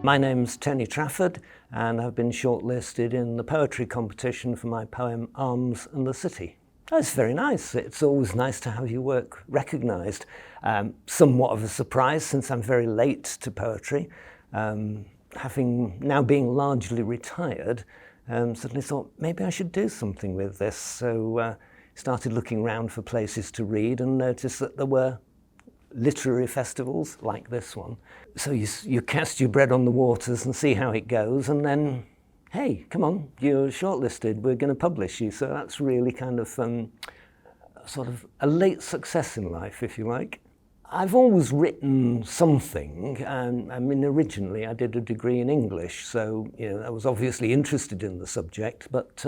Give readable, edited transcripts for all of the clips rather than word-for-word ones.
My name's Tony Trafford, and I've been shortlisted in the poetry competition for my poem Arms and the City. That's very nice. It's always nice to have your work recognised. Somewhat of a surprise since I'm very late to poetry. Having now being largely retired, suddenly thought maybe I should do something with this. So started looking around for places to read and noticed that there were literary festivals like this one. So you cast your bread on the waters and see how it goes, and then, hey, come on, you're shortlisted, we're going to publish you. So that's really kind of sort of a late success in life, if you like. I've always written something. I mean, originally I did a degree in English, so I was obviously interested in the subject, but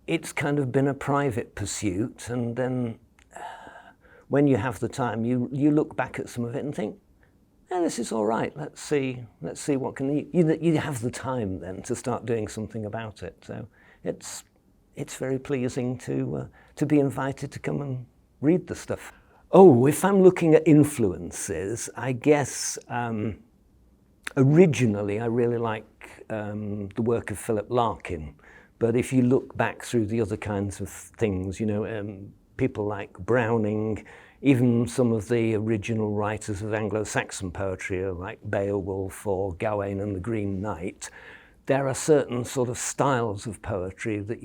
it's kind of been a private pursuit, and then when you have the time, you look back at some of it and think, yeah, this is all right. Let's see what can you have the time then to start doing something about it. So it's very pleasing to be invited to come and read the stuff. Oh, if I'm looking at influences, I guess originally I really like the work of Philip Larkin, but if you look back through the other kinds of things, people like Browning, even some of the original writers of Anglo-Saxon poetry like Beowulf or Gawain and the Green Knight, there are certain sort of styles of poetry that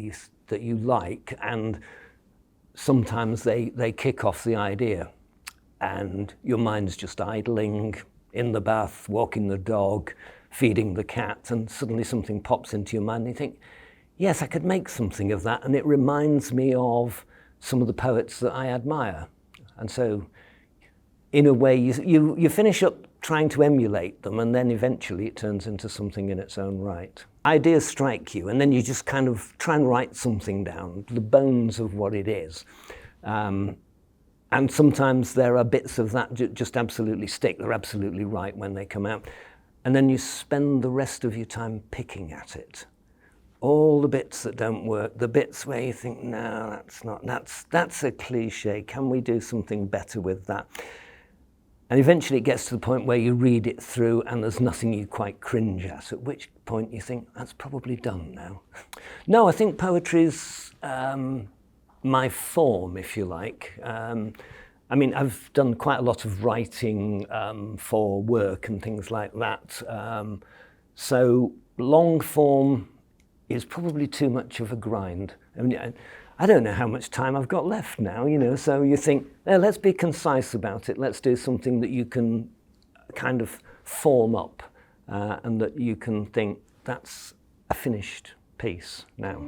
you like, and sometimes they kick off the idea and your mind's just idling in the bath, walking the dog, feeding the cat, and suddenly something pops into your mind and you think, yes, I could make something of that, and it reminds me of some of the poets that I admire. And so, in a way, you finish up trying to emulate them, and then eventually it turns into something in its own right. Ideas strike you, and then you just kind of try and write something down, the bones of what it is. And sometimes there are bits of that just absolutely stick, they're absolutely right when they come out. And then you spend the rest of your time picking at it. All the bits that don't work, the bits where you think, no, that's a cliche, can we do something better with that? And eventually it gets to the point where you read it through and there's nothing you quite cringe at which point you think, that's probably done now. No, I think poetry's my form, if you like. I mean, I've done quite a lot of writing for work and things like that. So long form is probably too much of a grind. I mean, I don't know how much time I've got left now, so you think, let's be concise about it. Let's do something that you can kind of form up and that you can think, that's a finished piece now.